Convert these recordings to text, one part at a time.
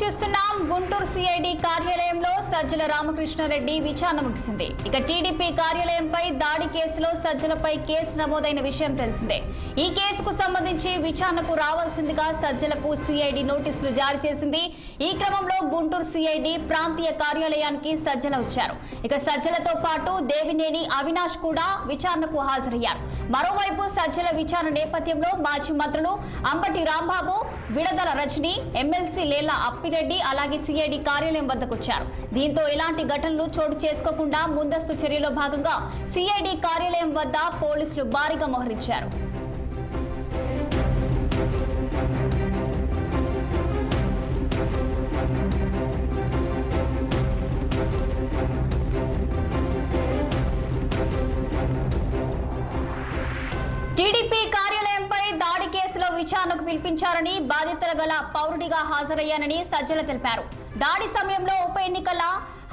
చూస్తున్నాం గుంటూరు సిఐడి కార్యాలయంలో సజ్జల రామకృష్ణారెడ్డి విచారణ ముగిసింది. ఇక టీడీపీ కార్యాలయంపై దాడి కేసులో సజ్జలపై కేసు నమోదైన విషయం తెలిసిందే. ఈ కేసుకు సంబంధించి విచారణకు రావాల్సిందిగా సజ్జలకు సిఐడి నోటీసులు జారీ చేసింది. ఈ క్రమంలో గుంటూరు సిఐడి ప్రాంతీయ కార్యాలయానికి సజ్జల వచ్చారు. ఇక సజ్జలతో పాటు దేవినేని అవినాష్ కూడా విచారణకు హాజరయ్యారు. మరోవైపు సజ్జల విచారణ నేపథ్యంలో మాజీ మంత్రులు అంబటి రాంబాబు, విడదల రజని, ఎమ్మెల్సీ లేలా అప్పిరెడ్డి అలాగే సిఐడి కార్యాలయం వద్దకు వచ్చారు. దీంతో ఎలాంటి ఘటనలు చోటు చేసుకోకుండా ముందస్తు చర్యలో భాగంగా సిఐడి కార్యాలయం వద్ద పోలీసులు భారీగా మోహరించారు. టీడీపీ కార్యాలయంపై దాడి కేసులో విచారణకు పిలిపించారని, బాధితుల గల పౌరుడిగా హాజరయ్యానని సజ్జల తెలిపారు. దాడి సమయంలో ఉప ఎన్నికల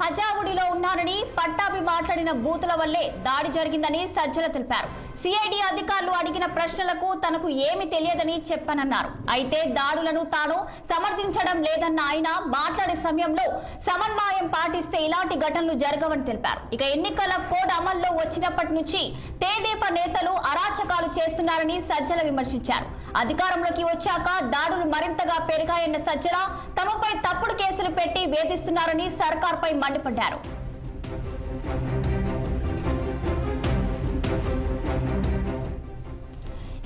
హజావుడిలో ఉన్నారని, పట్టాభి మాట్లాడిన బూతుల వల్లే దాడి జరిగిందని సజ్జల తెలిపారు. సిఐడి అధికారులు అడిగిన ప్రశ్నలకు తనకు ఏమీ తెలియదని చెప్పనన్నారు. అయితే దాడులను తాను సమర్థించడం లేదన్న ఆయన మాట్లాడే సమయంలో సమన్వయం పాటిస్తే ఇలాంటి ఘటనలు జరగవని తెలిపారు. ఇక ఎన్నికల కోడ్ అమల్లో వచ్చినప్పటి నుంచి తెదేపా నేతలు అరాచకాలు చేస్తున్నారని సజ్జల విమర్శించారు. అధికారంలోకి వచ్చాక దాడులు మరింతగా పెరిగాయన్న సజ్జల తమపై తప్పుడు కేసులు పెట్టి వేధిస్తున్నారని సర్కార్పై మండిపడ్డారు.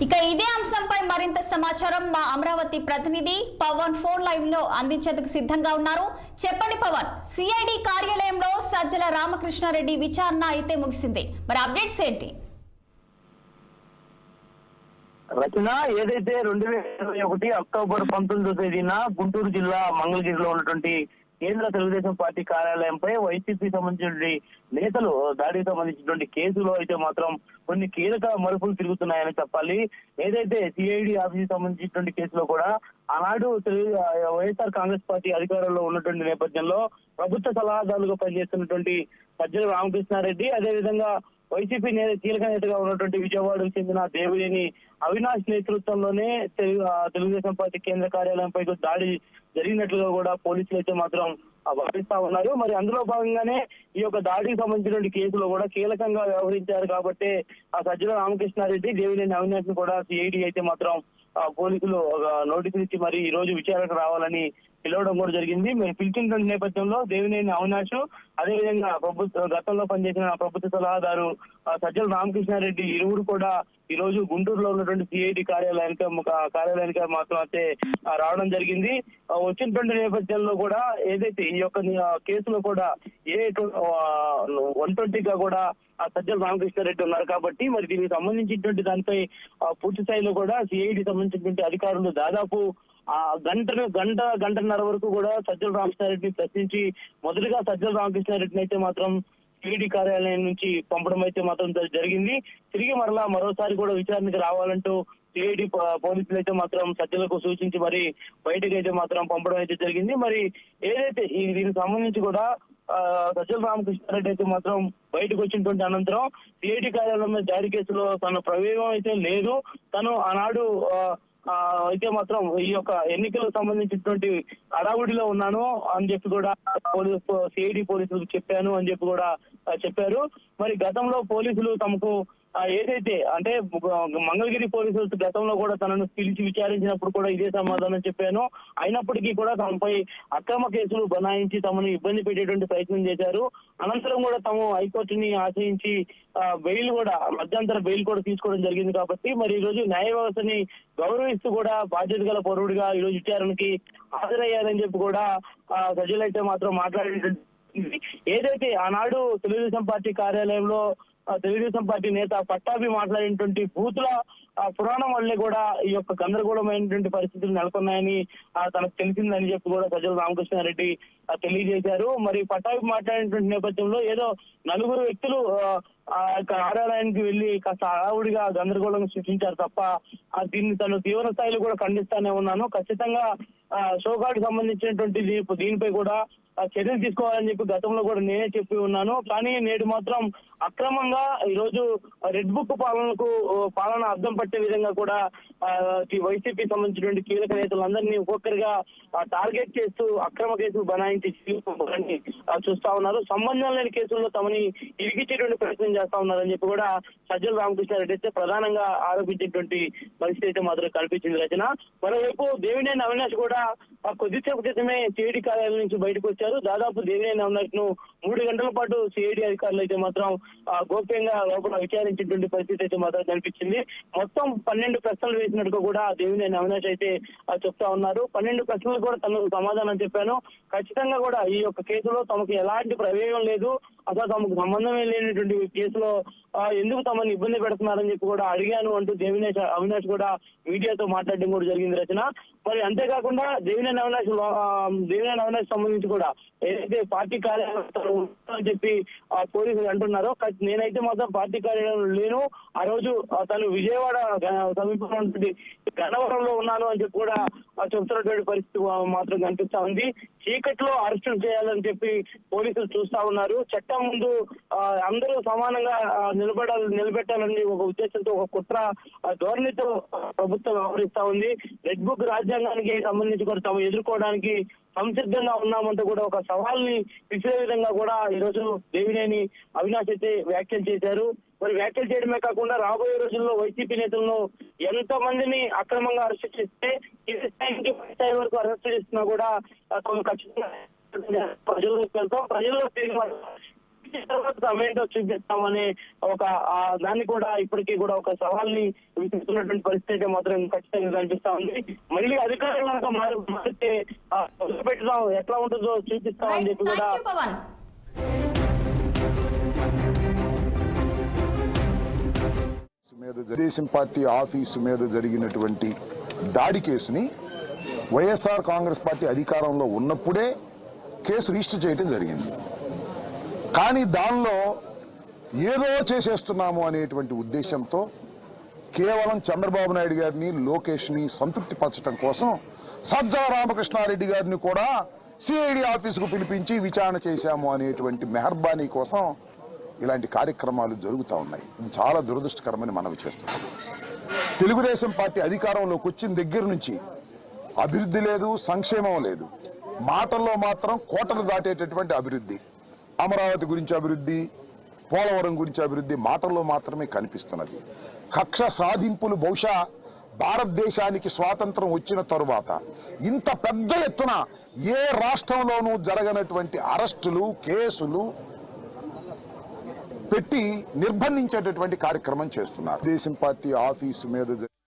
ఇక ఇదే అంశంపై మరింత సమాచారం మా అమరావతి ప్రతినిధి పవన్ ఫోన్ లైవ్ లో అందించేందుకు సిద్ధంగా ఉన్నారు. చెప్పండి పవన్, సిఐడి కార్యాలయంలో సజ్జల రామకృష్ణారెడ్డి విచారణ అయితే ముగిసింది, మరి అప్డేట్స్ ఏంటి? రచన ఏదైతే 2021 అక్టోబర్ 19వ తేదీన గుంటూరు జిల్లా మంగళగిరిలో ఉన్నటువంటి కేంద్ర తెలుగుదేశం పార్టీ కార్యాలయంపై వైసీపీ సంబంధించిన నేతలు దాడికి సంబంధించినటువంటి కేసులో అయితే మాత్రం కొన్ని కీలక మలుపులు తిరుగుతున్నాయని చెప్పాలి. ఏదైతే సిఐడి ఆఫీస్ సంబంధించినటువంటి కేసులో కూడా ఆనాడు వైఎస్ఆర్ కాంగ్రెస్ పార్టీ అధికారంలో ఉన్నటువంటి నేపథ్యంలో ప్రభుత్వ సలహాదారులుగా పనిచేస్తున్నటువంటి సజ్జల రామకృష్ణారెడ్డి, అదేవిధంగా వైసీపీ కీలక నేతగా ఉన్నటువంటి విజయవాడకు చెందిన దేవినేని అవినాష్ నేతృత్వంలోనే తెలుగుదేశం పార్టీ కేంద్ర కార్యాలయంపై దాడి జరిగినట్లుగా కూడా పోలీసులు అయితే మాత్రం భావిస్తా ఉన్నారు. మరి అందులో భాగంగానే ఈ యొక్క దాడికి సంబంధించినటువంటి కేసులో కూడా కీలకంగా వ్యవహరించారు కాబట్టి ఆ సజ్జల రామకృష్ణారెడ్డి, దేవినేని అవినాష్ ను కూడా సిఐడి అయితే మాత్రం పోలీసులు నోటీసులు ఇచ్చి మరి ఈ రోజు విచారణకు రావాలని పిలవడం కూడా జరిగింది. మరి పిలిచిన నేపథ్యంలో దేవినేని అవినాష్, అదేవిధంగా గతంలో పనిచేసిన ప్రభుత్వ సలహాదారు సజ్జల రామకృష్ణారెడ్డి ఇరువురు కూడా ఈ రోజు గుంటూరులో ఉన్నటువంటి సిఐడి కార్యాలయానికి మాత్రం అయితే రావడం జరిగింది. వచ్చినటువంటి నేపథ్యంలో కూడా ఏదైతే ఈ యొక్క కేసులో కూడా 120గా కూడా సజ్జల రామకృష్ణారెడ్డి ఉన్నారు కాబట్టి మరి దీనికి సంబంధించినటువంటి దానిపై పూర్తి స్థాయిలో కూడా సిఐడి సంబంధించినటువంటి అధికారులు దాదాపు గంటన్నర వరకు కూడా సజ్జల రామకృష్ణారెడ్డిని ప్రశ్నించి మొదటిగా సజ్జల రామకృష్ణారెడ్డిని అయితే మాత్రం సిఐడి కార్యాలయం నుంచి పంపడం అయితే మాత్రం జరిగింది. తిరిగి మరోసారి కూడా విచారణకు రావాలంటూ సిఐడి పోలీసులు అయితే మాత్రం సజ్జలకు సూచించి మరి బయటకు అయితే మాత్రం పంపడం అయితే జరిగింది. మరి ఏదైతే దీనికి సంబంధించి కూడా సజ్జల రామకృష్ణారెడ్డి అయితే మాత్రం బయటకు వచ్చినటువంటి అనంతరం సిఐడి కార్యాలయం దాడి కేసులో తన ప్రవేశం అయితే లేదు, తను ఆనాడు అయితే మాత్రం ఈ యొక్క ఎన్నికలకు సంబంధించినటువంటి హడావుడిలో ఉన్నాను అని చెప్పి కూడా సిఐడి పోలీసులకు చెప్పాను అని చెప్పి కూడా చెప్పారు. మరి గతంలో పోలీసులు తమకు ఏదైతే అంటే మంగళగిరి పోలీసులు గతంలో కూడా తనను పిలిచి విచారించినప్పుడు కూడా ఇదే సమాధానం చెప్పాను, అయినప్పటికీ కూడా తమపై అక్రమ కేసులు బనాయించి తమను ఇబ్బంది పెట్టేటువంటి ప్రయత్నం చేశారు. అనంతరం కూడా తాము హైకోర్టుని ఆశ్రయించి మధ్యంతర బెయిల్ కూడా తీసుకోవడం జరిగింది. కాబట్టి మరి ఈ రోజు న్యాయ వ్యవస్థని గౌరవిస్తూ కూడా బాధ్యత గల పౌరుడిగా ఈ రోజు విచారణకి హాజరయ్యారని చెప్పి కూడా సజ్జలు అయితే మాత్రం మాట్లాడేటువంటి ఏదైతే ఆనాడు తెలుగుదేశం పార్టీ కార్యాలయంలో తెలుగుదేశం పార్టీ నేత పట్టాభి మాట్లాడినటువంటి బూతుల పురాణం వల్లే కూడా ఈ యొక్క గందరగోళమైనటువంటి పరిస్థితులు నెలకొన్నాయని తనకు తెలిసిందని చెప్పి కూడా సజ్జల రామకృష్ణారెడ్డి తెలియజేశారు. మరి పట్టాభి మాట్లాడినటువంటి నేపథ్యంలో ఏదో నలుగురు వ్యక్తులు కార్యాలయానికి వెళ్లి కాస్త హడావుడిగా గందరగోళం సృష్టించారు తప్ప దీన్ని తను తీవ్ర స్థాయిలో కూడా ఖండిస్తానే ఉన్నాను. ఖచ్చితంగా షోకార్డు సంబంధించినటువంటి దీనిపై కూడా చర్యలు తీసుకోవాలని చెప్పి గతంలో కూడా నేనే చెప్పి ఉన్నాను. కానీ నేడు మాత్రం అక్రమంగా ఈరోజు రెడ్ బుక్ పాలన అర్థం పట్టే విధంగా కూడా వైసీపీ సంబంధించినటువంటి కీలక నేతలందరినీ ఒక్కొక్కరిగా టార్గెట్ చేస్తూ అక్రమ కేసులు బనాయించి చూస్తా ఉన్నారు. సంబంధం లేని కేసుల్లో తమని ఇరికిచ్చేటువంటి ప్రయత్నం చేస్తా ఉన్నారని చెప్పి కూడా సజ్జల రామకృష్ణారెడ్డి అయితే ప్రధానంగా ఆరోపించేటువంటి పరిస్థితి అయితే మాత్రం కల్పించింది రచన. మరోవైపు దేవినేని అవినాష్ కూడా కొద్దిసేపు క్రితమే సిఐడి కార్యాలయం నుంచి బయటకు వచ్చారు. దాదాపు దేవినేని అవినాష్ ను 3 గంటల పాటు సిఐడి అధికారులు అయితే మాత్రం గోప్యంగా లోపల విచారించేటువంటి పరిస్థితి అయితే మాత్రం కనిపించింది. మొత్తం 12 ప్రశ్నలు వేసినట్టుగా కూడా దేవినేని అవినాష్ అయితే చెప్తా ఉన్నారు. 12 ప్రశ్నలు కూడా తనకు సమాధానం చెప్పాను. ఖచ్చితంగా కూడా ఈ యొక్క కేసులో తమకు ఎలాంటి ప్రమేయం లేదు, అసలు తమకు సంబంధమే లేనటువంటి కేసులో ఎందుకు తమని ఇబ్బంది పెడుతున్నారని చెప్పి కూడా అడిగాను అంటూ దేవినేని అవినాష్ కూడా మీడియాతో మాట్లాడడం కూడా జరిగింది రచన. మరి అంతేకాకుండా దేవినేని అవినాష్ సంబంధించి కూడా ఏదైతే పార్టీ కార్యాలయం అని చెప్పి పోలీసులు అంటున్నారో, నేనైతే మాత్రం పార్టీ కార్యాలయంలో లేను, ఆ రోజు తను విజయవాడ సమీపంలో ఉన్నటువంటి గన్నవరంలో ఉన్నాను అని చెప్పి కూడా చెప్తున్నటువంటి పరిస్థితి మాత్రం కనిపిస్తా ఉంది. చీకట్లో అరెస్టులు చేయాలని చెప్పి పోలీసులు చూస్తా ఉన్నారు. చట్టం ముందు అందరూ సమానంగా నిలబెట్టాలని ఒక ఉద్దేశంతో, ఒక కుట్ర ధోరణితో ప్రభుత్వం వ్యవహరిస్తా ఉంది. రెడ్ బుక్ రాజ్యాంగానికి సంబంధించి కూడా తాము ఎదుర్కోవడానికి సంసిద్ధంగా ఉన్నామంటూ కూడా ఒక సవాల్ని విసిరే విధంగా కూడా ఈరోజు దేవినేని అవినాష్ అయితే వ్యాఖ్యలు చేశారు. మరి వ్యాఖ్యలు చేయడమే కాకుండా రాబోయే రోజుల్లో వైసీపీ నేతలను ఎంత మందిని అక్రమంగా అరెస్ట్ చేస్తే ఇది స్థాయి వరకు అరెస్ట్ చేస్తున్నా కూడా ఖచ్చితంగా ప్రజల్లోకి వెళ్తాం, ప్రజల్లో తిరిగి సమయంతో చూపిస్తామనే ఒక దాన్ని కూడా ఇప్పటికీ కూడా ఒక సవాల్ని విసురుతున్నటువంటి పరిస్థితి మాత్రం ఖచ్చితంగా కనిపిస్తా ఉంది. మళ్ళీ అధికారులు కనుక మారితే పెట్టడం ఎట్లా ఉంటుందో చూపిస్తామని చెప్పి కూడా తెలుగుదేశం పార్టీ ఆఫీసు మీద జరిగినటువంటి దాడి కేసుని వైఎస్ఆర్ కాంగ్రెస్ పార్టీ అధికారంలో ఉన్నప్పుడే కేసు రిజిస్టర్ చేయడం జరిగింది. కానీ దానిలో ఏదో చేసేస్తున్నాము అనేటువంటి ఉద్దేశంతో కేవలం చంద్రబాబు నాయుడు గారిని, లోకేష్ని సంతృప్తి పరచడం కోసం సజ్జల రామకృష్ణారెడ్డి గారిని కూడా సిఐడి ఆఫీసుకు పిలిపించి విచారణ చేశాము అనేటువంటి మెహర్బానీ కోసం ఇలాంటి కార్యక్రమాలు జరుగుతూ ఉన్నాయి. ఇది చాలా దురదృష్టకరమని మనవి చేస్తున్నాం. తెలుగుదేశం పార్టీ అధికారంలోకి వచ్చిన దగ్గర నుంచి అభివృద్ధి లేదు, సంక్షేమం లేదు. మాటల్లో మాత్రం కోటలు దాటేటటువంటి అభివృద్ధి, అమరావతి గురించి అభివృద్ధి, పోలవరం గురించి అభివృద్ధి మాటల్లో మాత్రమే కనిపిస్తున్నది. కక్ష సాధింపులు బహుశా భారతదేశానికి స్వాతంత్రం వచ్చిన తరువాత ఇంత పెద్ద ఎత్తున ఏ రాష్ట్రంలోనూ జరగనటువంటి అరెస్టులు, కేసులు పెట్టి నిర్బంధించేటటువంటి కార్యక్రమం చేస్తున్నారు. తెలుగుదేశం పార్టీ ఆఫీసు మీద